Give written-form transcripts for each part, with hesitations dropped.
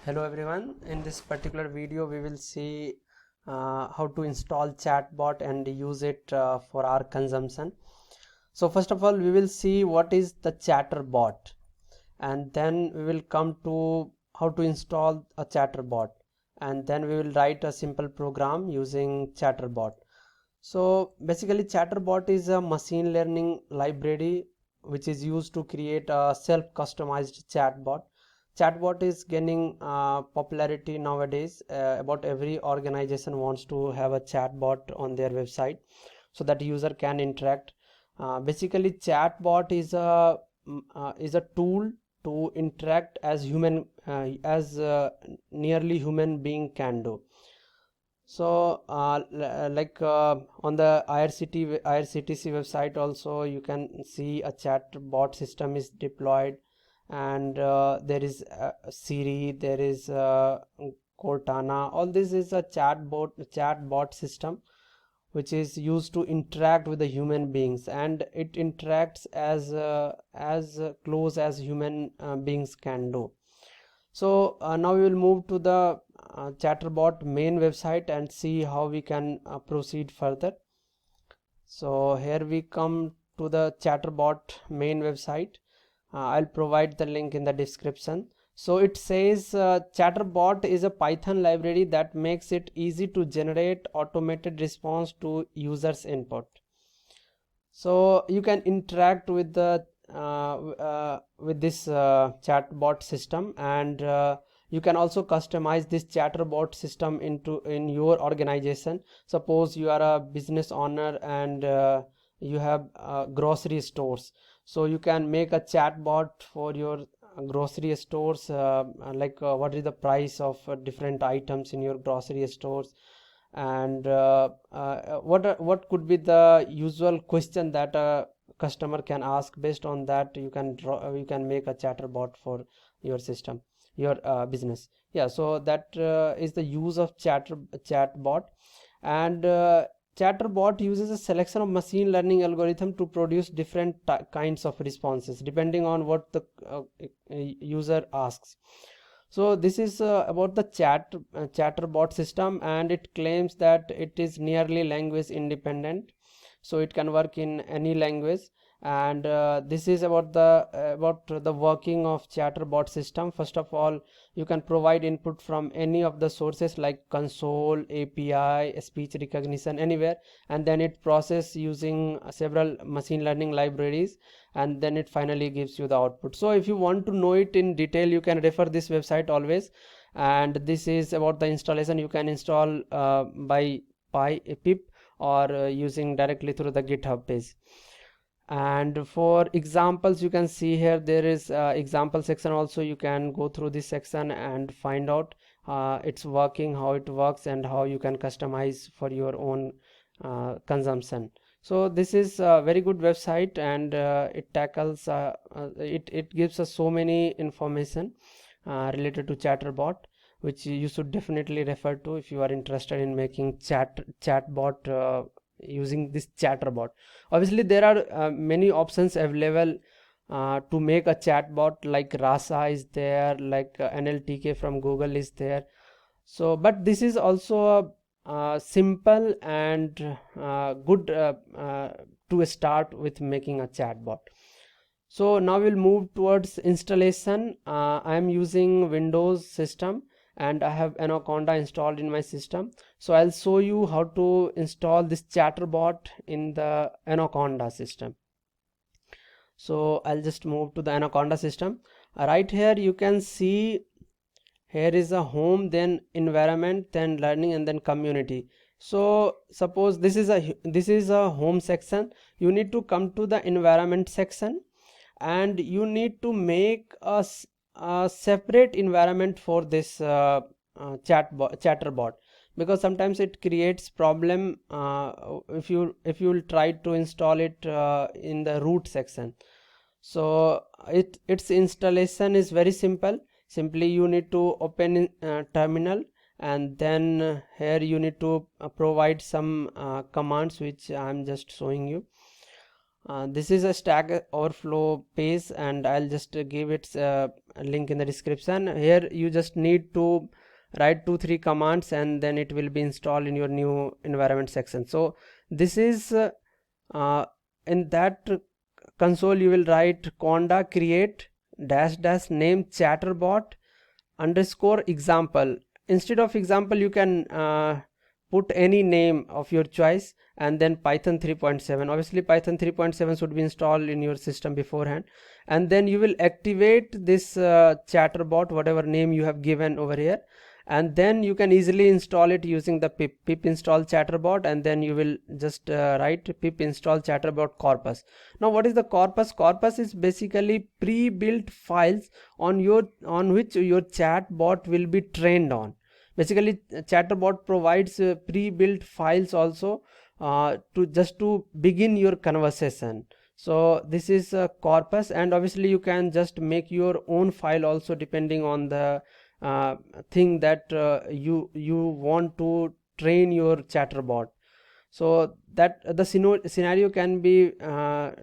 Hello everyone, in this particular video we will see how to install chatbot and use it for our consumption. So first of all we will see what is the chatterbot, and then we will come to how to install a chatterbot, and then we will write a simple program using chatterbot. So basically chatterbot is a machine learning library which is used to create a self-customized chatbot. Chatbot is gaining popularity nowadays. About every organization wants to have a chatbot on their website so that user can interact. Basically chatbot is a tool to interact as human as nearly human being can do. So on the IRCTC website also you can see a chatbot system is deployed, and there is Siri, there is Cortana. All this is a chatbot system which is used to interact with the human beings, and it interacts as close as human beings can do. So now we will move to the chatterbot main website and see how we can proceed further. So here we come to the chatterbot main website. I'll provide the link in the description. So it says chatterbot is a Python library that makes it easy to generate automated response to users input. So you can interact with the with this chatbot system, and you can also customize this chatterbot system in your organization. Suppose you are a business owner and you have grocery stores, so you can make a chatbot for your grocery stores, what is the price of different items in your grocery stores, and what could be the usual question that a customer can ask. Based on that you can make a chatterbot for your system, your business. Yeah, so that is the use of chatbot. And chatterbot uses a selection of machine learning algorithm to produce different kinds of responses depending on what the user asks. So this is about the chatterbot system, and it claims that it is nearly language independent, so it can work in any language. And this is about the working of chatterbot system. First of all, you can provide input from any of the sources like console, API, speech recognition, anywhere, and then it process using several machine learning libraries, and then it finally gives you the output. So if you want to know it in detail, you can refer this website always. And this is about the installation. You can install by pip or using directly through the GitHub page. And for examples, you can see here there is example section also. You can go through this section and find out its working, how it works, and how you can customize for your own consumption. So this is a very good website, and it tackles it gives us so many information related to chatterbot, which you should definitely refer to if you are interested in making chatbot using this chatterbot. Obviously there are many options available to make a chatbot, like Rasa is there, like NLTK from Google is there. So but this is also a simple and good to start with making a chatbot. So now we'll move towards installation. I am using Windows system and I have Anaconda installed in my system. So I'll show you how to install this chatterbot in the Anaconda system. So I'll just move to the Anaconda system. Right here you can see here is a home, then environment, then learning, and then community. So suppose this is a home section. You need to come to the environment section, and you need to make a separate environment for this chatterbot, because sometimes it creates problem if you will try to install it in the root section. So its installation is very simple. Simply you need to open terminal, and then here you need to provide some commands which I am just showing you. This is a Stack Overflow page, and I'll just give it a link in the description. Here you just need to write 2-3 commands, and then it will be installed in your new environment section. So this is in that console you will write conda create -- name chatterbot _ example. Instead of example you can put any name of your choice, and then Python 3.7. obviously Python 3.7 should be installed in your system beforehand, and then you will activate this chatterbot, whatever name you have given over here, and then you can easily install it using the pip install chatterbot, and then you will just write pip install chatterbot corpus. Now what is the corpus? Corpus is basically pre-built files on which your chatbot will be trained on. Basically chatterbot provides pre-built files also to begin your conversation. So this is a corpus, and obviously you can just make your own file also depending on the thing that you want to train your chatterbot. So that the scenario can be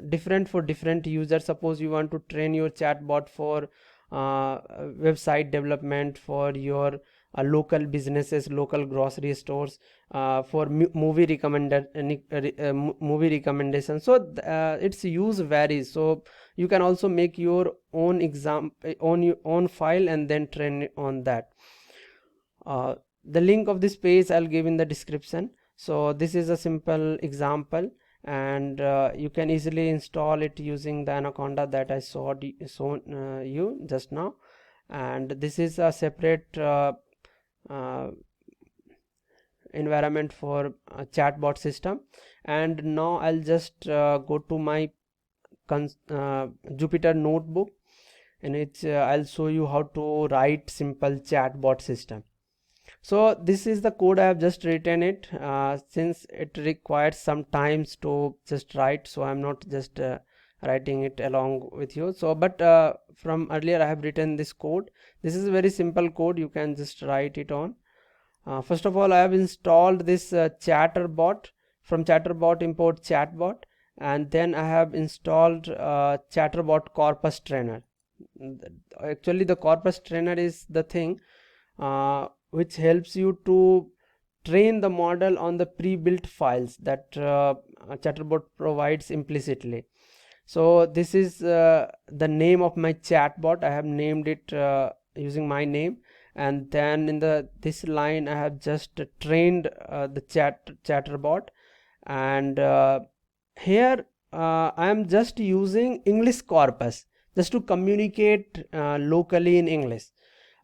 different for different users. Suppose you want to train your chatbot for website development, for your local businesses, local grocery stores, for movie recommendation. So its use varies. So you can also make your own own file and then train on that. The link of this page I'll give in the description. So this is a simple example, and you can easily install it using the Anaconda that I showed you just now. And this is a separate environment for a chatbot system. And now I'll just go to my Jupyter notebook, in which I'll show you how to write simple chatbot system. So this is the code I have just written it. Since it requires some times to just write, so I'm not just writing it along with you. So but from earlier I have written this code. This is a very simple code, you can just write it on. First of all, I have installed this chatterbot. From chatterbot import chatbot, and then I have installed chatterbot corpus trainer. Actually the corpus trainer is the thing which helps you to train the model on the pre-built files that chatterbot provides implicitly. So this is the name of my chatbot. I have named it using my name, and then in this line I have just trained the chatterbot, and here I am just using English corpus just to communicate locally in English.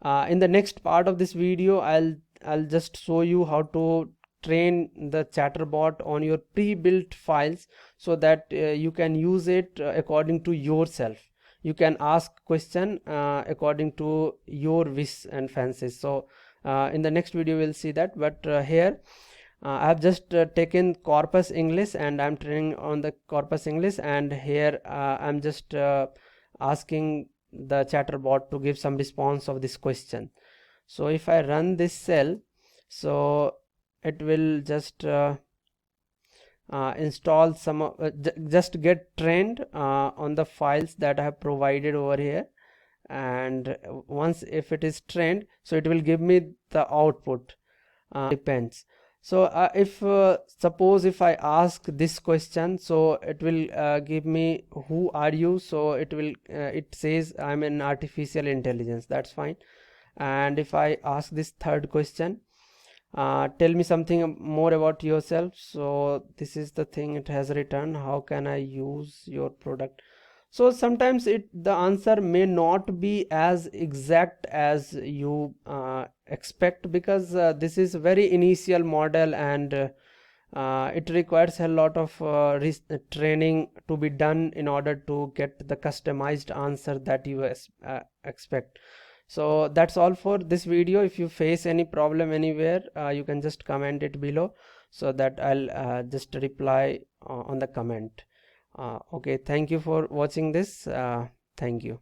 In the next part of this video I'll just show you how to train the chatterbot on your pre-built files, so that you can use it according to yourself. You can ask question according to your wish and fancies. So in the next video we'll see that, but here I have just taken corpus English and I'm training on the corpus English, and here I'm just asking the chatterbot to give some response of this question. So if I run this cell, so it will just install some just get trained on the files that I have provided over here, and once if it is trained, so it will give me the output. Depends. So if suppose if I ask this question, so it will give me who are you. So it will it says I'm an artificial intelligence, that's fine. And if I ask this third question, tell me something more about yourself, so this is the thing it has written, how can I use your product. So sometimes the answer may not be as exact as you expect, because this is a very initial model, and it requires a lot of training to be done in order to get the customized answer that you expect. So that's all for this video. If you face any problem anywhere, you can just comment it below, so that I'll just reply on the comment. Okay, thank you for watching this. Thank you.